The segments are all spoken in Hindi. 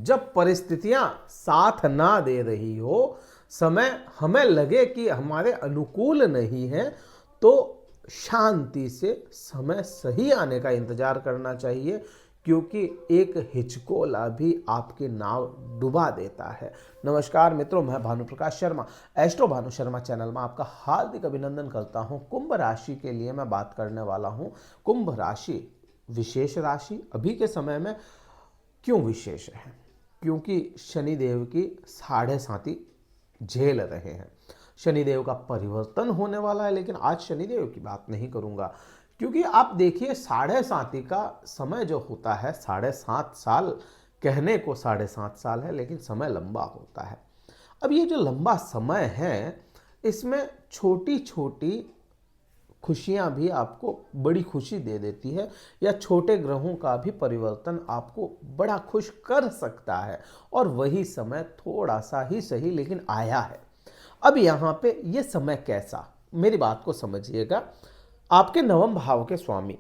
जब परिस्थितियां साथ ना दे रही हो, समय हमें लगे कि हमारे अनुकूल नहीं है, तो शांति से समय सही आने का इंतजार करना चाहिए, क्योंकि एक हिचकोला भी आपकी नाव डुबा देता है। नमस्कार मित्रों, मैं भानुप्रकाश शर्मा, एस्ट्रो भानु शर्मा चैनल में आपका हार्दिक अभिनंदन करता हूं। कुंभ राशि के लिए मैं बात करने वाला हूं। कुंभ राशि विशेष राशि अभी के समय में क्यों विशेष है? क्योंकि शनिदेव की 7.5 झेल रहे हैं। शनिदेव का परिवर्तन होने वाला है, लेकिन आज शनिदेव की बात नहीं करूंगा, क्योंकि आप देखिए 7.5 का समय जो होता है, 7.5 साल, कहने को 7.5 साल है, लेकिन समय लंबा होता है। अब ये जो लंबा समय है, इसमें छोटी छोटी खुशियां भी आपको बड़ी खुशी दे देती है, या छोटे ग्रहों का भी परिवर्तन आपको बड़ा खुश कर सकता है। और वही समय थोड़ा सा ही सही, लेकिन आया है। अब यहाँ पे ये समय कैसा, मेरी बात को समझिएगा। आपके नवम भाव के स्वामी,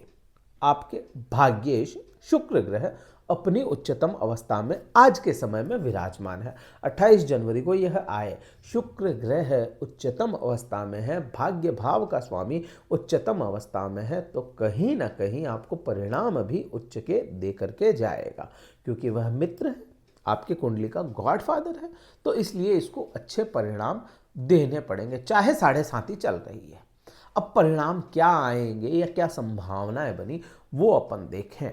आपके भाग्येश शुक्र ग्रह अपनी उच्चतम अवस्था में आज के समय में विराजमान है। 28 जनवरी को यह आए। शुक्र ग्रह उच्चतम अवस्था में है, भाग्य भाव का स्वामी उच्चतम अवस्था में है, तो कहीं ना कहीं आपको परिणाम भी उच्च के दे करके जाएगा, क्योंकि वह मित्र है, आपके कुंडली का गॉडफादर है। तो इसलिए इसको अच्छे परिणाम देने पड़ेंगे, चाहे 7.5 चल रही है। अब परिणाम क्या आएंगे या क्या संभावनाएं बनी, वो अपन देखें।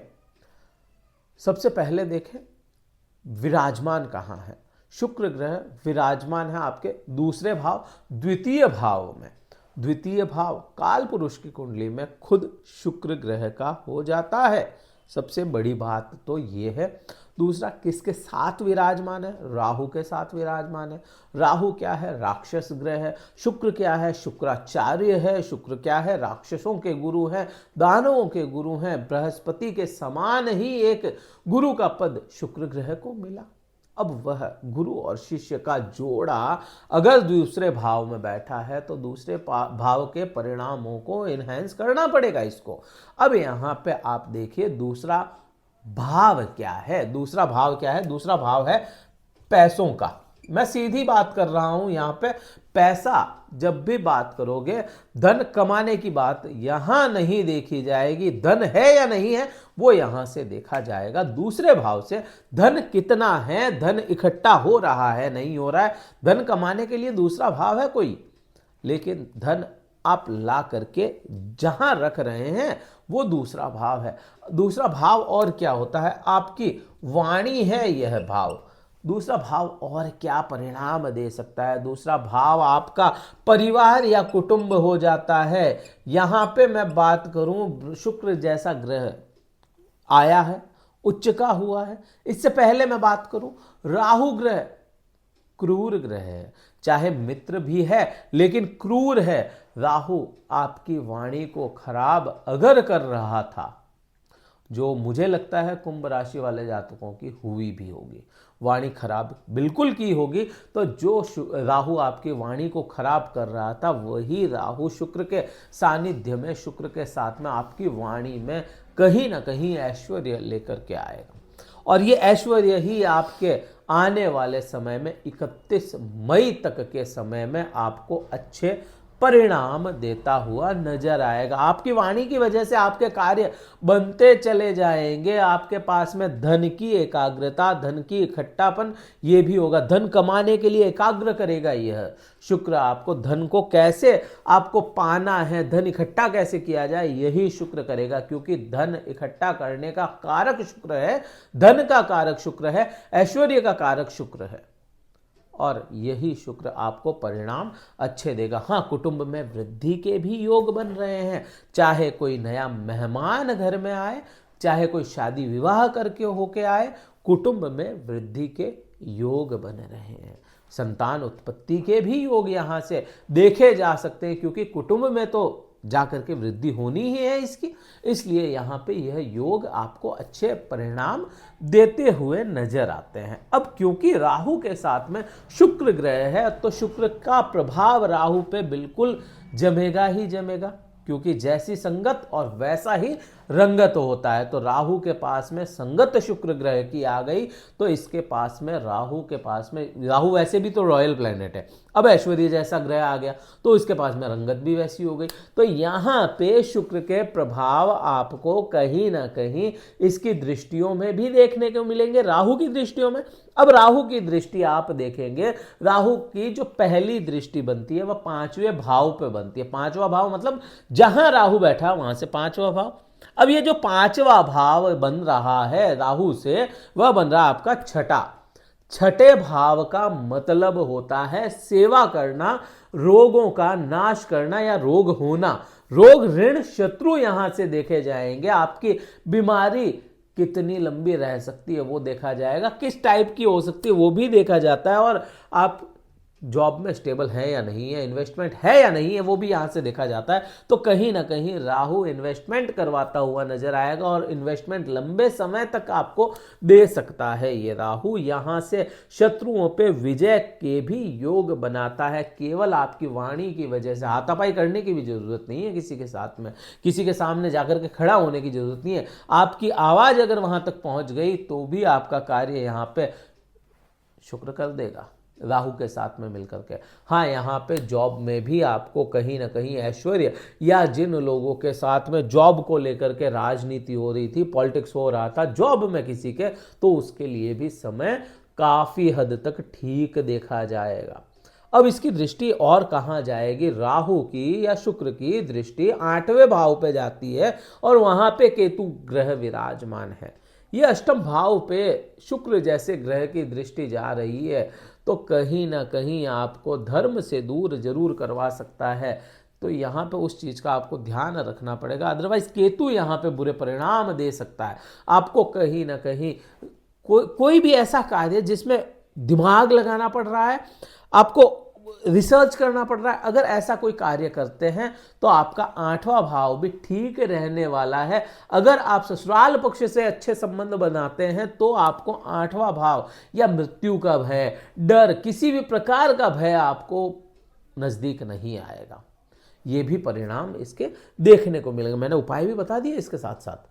सबसे पहले देखें विराजमान कहाँ है। शुक्र ग्रह विराजमान है आपके दूसरे भाव, द्वितीय भाव में। द्वितीय भाव काल पुरुष की कुंडली में खुद शुक्र ग्रह का हो जाता है। सबसे बड़ी बात तो ये है। दूसरा, किसके साथ विराजमान है? राहु के साथ विराजमान है। राहु क्या है? राक्षस ग्रह है। शुक्र क्या है? शुक्राचार्य है। शुक्र क्या है? राक्षसों के गुरु हैं, दानवों के गुरु हैं। बृहस्पति के समान ही एक गुरु का पद शुक्र ग्रह को मिला। अब वह गुरु और शिष्य का जोड़ा अगर दूसरे भाव में बैठा है, तो दूसरे भाव के परिणामों को इनहेंस करना पड़ेगा इसको। अब यहां पे आप देखिए दूसरा भाव क्या है। दूसरा भाव क्या है? दूसरा भाव है पैसों का। मैं सीधी बात कर रहा हूं यहां पे। पैसा, जब भी बात करोगे, धन कमाने की बात यहां नहीं देखी जाएगी। धन है या नहीं है वो यहां से देखा जाएगा दूसरे भाव से। धन कितना है, धन इकट्ठा हो रहा है, नहीं हो रहा है। धन कमाने के लिए दूसरा भाव है कोई, लेकिन धन आप ला करके जहां रख रहे हैं वो दूसरा भाव है। दूसरा भाव और क्या होता है? आपकी वाणी है यह भाव। दूसरा भाव और क्या परिणाम दे सकता है? दूसरा भाव आपका परिवार या कुटुंब हो जाता है। यहां पे मैं बात करूं, शुक्र जैसा ग्रह आया है, उच्च का हुआ है। इससे पहले मैं बात करूं, राहु ग्रह क्रूर ग्रह है, चाहे मित्र भी है लेकिन क्रूर है। राहु आपकी वाणी को खराब अगर कर रहा था, जो मुझे लगता है कुंभ राशि वाले जातकों की हुई भी होगी, वाणी खराब बिल्कुल की होगी। तो जो राहु आपकी वाणी को खराब कर रहा था, वही राहु शुक्र के सानिध्य में, शुक्र के साथ में आपकी वाणी में कहीं ना कहीं ऐश्वर्य लेकर के आएगा। और ये ऐश्वर्य ही आपके आने वाले समय में 31 मई तक के समय में आपको अच्छे परिणाम देता हुआ नजर आएगा। आपकी वाणी की वजह से आपके कार्य बनते चले जाएंगे। आपके पास में धन की एकाग्रता, धन की इकट्ठापन ये भी होगा। धन कमाने के लिए एकाग्र करेगा यह शुक्र आपको। धन को कैसे आपको पाना है, धन इकट्ठा कैसे किया जाए, यही शुक्र करेगा, क्योंकि धन इकट्ठा करने का कारक शुक्र है, धन का कारक शुक्र है, ऐश्वर्य का कारक शुक्र है। और यही शुक्र आपको परिणाम अच्छे देगा। हाँ, कुटुंब में वृद्धि के भी योग बन रहे हैं। चाहे कोई नया मेहमान घर में आए, चाहे कोई शादी विवाह करके होके आए, कुटुंब में वृद्धि के योग बन रहे हैं। संतान उत्पत्ति के भी योग यहाँ से देखे जा सकते हैं, क्योंकि कुटुंब में तो जाकर के वृद्धि होनी ही है इसकी। इसलिए यहाँ पे यह योग आपको अच्छे परिणाम देते हुए नजर आते हैं। अब क्योंकि राहु के साथ में शुक्र ग्रह है, तो शुक्र का प्रभाव राहु पे बिल्कुल जमेगा ही जमेगा, क्योंकि जैसी संगत और वैसा ही रंगत होता है। तो राहु के पास में संगत शुक्र ग्रह की आ गई, तो इसके पास में राहु के पास में, राहु वैसे भी तो रॉयल प्लेनेट है, अब ऐश्वर्य जैसा ग्रह आ गया तो इसके पास में रंगत भी वैसी हो गई। तो यहां पे शुक्र के प्रभाव आपको कहीं ना कहीं इसकी दृष्टियों में भी देखने को मिलेंगे, राहु की दृष्टियों में। अब राहु की दृष्टि आप देखेंगे, राहु की जो पहली दृष्टि बनती है वह 5वें भाव पे बनती है। 5वां भाव मतलब जहां राहु बैठा वहां से 5वां भाव। अब ये जो 5वां भाव बन रहा है राहु से, वह बन रहा है आपका छठे भाव का मतलब होता है सेवा करना, रोगों का नाश करना या रोग होना। रोग ऋण शत्रु यहां से देखे जाएंगे, आपकी बीमारी कितनी लंबी रह सकती है वो देखा जाएगा, किस टाइप की हो सकती है वो भी देखा जाता है, और आप जॉब में स्टेबल है या नहीं है, इन्वेस्टमेंट है या नहीं है वो भी यहां से देखा जाता है। तो कहीं ना कहीं राहु इन्वेस्टमेंट करवाता हुआ नजर आएगा और इन्वेस्टमेंट लंबे समय तक आपको दे सकता है। ये राहु यहां से शत्रुओं पे विजय के भी योग बनाता है। केवल आपकी वाणी की वजह से हाथापाई करने की भी जरूरत नहीं है, किसी के साथ में किसी के सामने जाकर के खड़ा होने की जरूरत नहीं है। आपकी आवाज अगर वहां तक पहुंच गई तो भी आपका कार्य यहां पे शुक्र कर देगा राहु के साथ में मिलकर के। हाँ, यहाँ पे जॉब में भी आपको कहीं ना कहीं ऐश्वर्य, या जिन लोगों के साथ में जॉब को लेकर के राजनीति हो रही थी, पॉलिटिक्स हो रहा था जॉब में किसी के, तो उसके लिए भी समय काफी हद तक ठीक देखा जाएगा। अब इसकी दृष्टि और कहाँ जाएगी, राहु की या शुक्र की दृष्टि 8वें भाव पे जाती है और वहां पे केतु ग्रह विराजमान है। ये अष्टम भाव पे शुक्र जैसे ग्रह की दृष्टि जा रही है, तो कहीं ना कहीं आपको धर्म से दूर जरूर करवा सकता है। तो यहाँ पे उस चीज़ का आपको ध्यान रखना पड़ेगा, अदरवाइज केतु यहाँ पे बुरे परिणाम दे सकता है आपको। कहीं ना कहीं कोई भी ऐसा कार्य जिसमें दिमाग लगाना पड़ रहा है, आपको रिसर्च करना पड़ रहा है, अगर ऐसा कोई कार्य करते हैं तो आपका 8वां भाव भी ठीक रहने वाला है। अगर आप ससुराल पक्ष से अच्छे संबंध बनाते हैं तो आपको 8वां भाव या मृत्यु का भय, डर, किसी भी प्रकार का भय आपको नजदीक नहीं आएगा। ये भी परिणाम इसके देखने को मिलेगा। मैंने उपाय भी बता दिए इसके साथ साथ।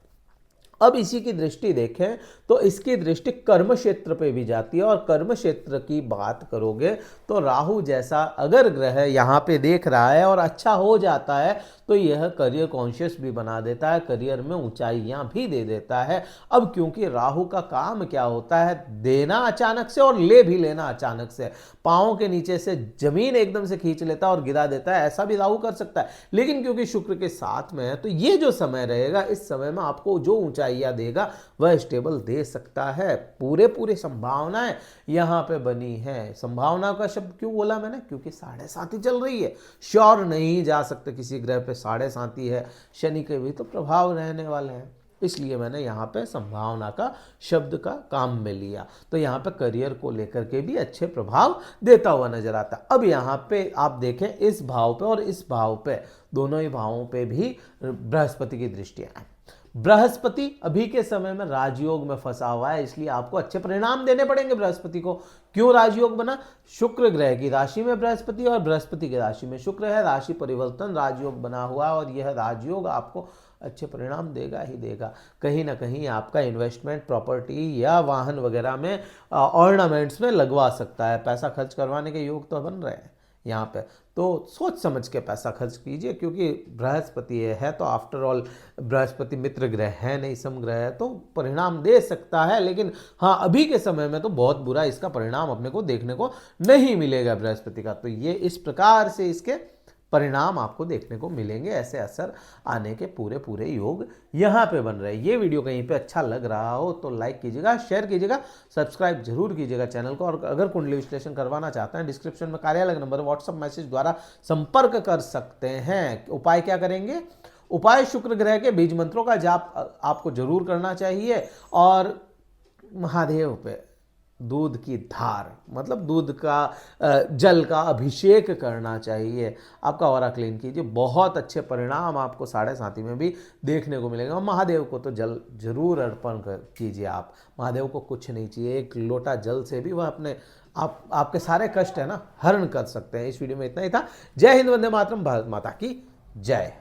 अब इसी की दृष्टि देखें तो इसकी दृष्टि कर्म क्षेत्र पे भी जाती है, और कर्म क्षेत्र की बात करोगे तो राहु जैसा अगर ग्रह यहाँ पे देख रहा है और अच्छा हो जाता है तो यह करियर कॉन्शियस भी बना देता है, करियर में ऊंचाइयां भी दे देता है। अब क्योंकि राहु का काम क्या होता है, देना अचानक से और ले भी लेना अचानक से, पांवों के नीचे से जमीन एकदम से खींच लेता है और गिरा देता है, ऐसा भी राहु कर सकता है। लेकिन क्योंकि शुक्र के साथ में है तो ये जो समय रहेगा, इस समय में आपको जो ऊंचाइयां देगा वह स्टेबल दे सकता है। पूरे संभावनाएं यहां पे बनी है। संभावना का शब्द क्यों बोला मैंने, क्योंकि 7.5 चल रही है, श्योर नहीं जा सकते किसी ग्रह पे 7.5 है, शनि के भी तो प्रभाव रहने वाले हैं, इसलिए मैंने यहाँ पे संभावना का शब्द का काम में लिया। तो यहाँ पे करियर को लेकर के भी अच्छे प्रभाव देता हुआ नजर आता है। अब यहाँ पे आप देखें इस भाव पे और इस भाव पे, दोनों ही भावों पे भी बृहस्पति की दृष्टियां हैं। बृहस्पति अभी के समय में राजयोग में फंसा हुआ है, इसलिए आपको अच्छे परिणाम देने पड़ेंगे बृहस्पति को। क्यों राजयोग बना, शुक्र ग्रह की राशि में बृहस्पति और बृहस्पति की राशि में शुक्र है, राशि परिवर्तन राजयोग बना हुआ है, और यह राजयोग आपको अच्छे परिणाम देगा ही देगा। कहीं ना कहीं आपका इन्वेस्टमेंट प्रॉपर्टी या वाहन वगैरह में, ऑर्नामेंट्स में लगवा सकता है। पैसा खर्च करवाने के योग तो बन रहे हैं यहाँ पे, तो सोच समझ के पैसा खर्च कीजिए, क्योंकि बृहस्पति है तो आफ्टर ऑल बृहस्पति मित्र ग्रह है नहीं, समग्रह है, तो परिणाम दे सकता है। लेकिन हाँ, अभी के समय में तो बहुत बुरा इसका परिणाम अपने को देखने को नहीं मिलेगा बृहस्पति का। तो ये इस प्रकार से इसके परिणाम आपको देखने को मिलेंगे, ऐसे असर आने के पूरे योग यहाँ पे बन रहे हैं। ये वीडियो कहीं पे अच्छा लग रहा हो तो लाइक कीजिएगा, शेयर कीजिएगा, सब्सक्राइब जरूर कीजिएगा चैनल को। और अगर कुंडली विश्लेषण करवाना चाहते हैं, डिस्क्रिप्शन में कार्यालय नंबर व्हाट्सएप मैसेज द्वारा संपर्क कर सकते हैं। उपाय क्या करेंगे, उपाय शुक्र ग्रह के बीज मंत्रों का जाप आपको जरूर करना चाहिए, और महादेव पे दूध की धार, मतलब दूध का जल का अभिषेक करना चाहिए। आपका ऑरा क्लीन कीजिए, बहुत अच्छे परिणाम आपको 7.5 में भी देखने को मिलेगा। महादेव को तो जल जरूर अर्पण कीजिए आप, महादेव को कुछ नहीं चाहिए, एक लोटा जल से भी वह अपने आपके सारे कष्ट है ना हरण कर सकते हैं। इस वीडियो में इतना ही था। जय हिंद, वंदे मातरम, भारत माता की जय।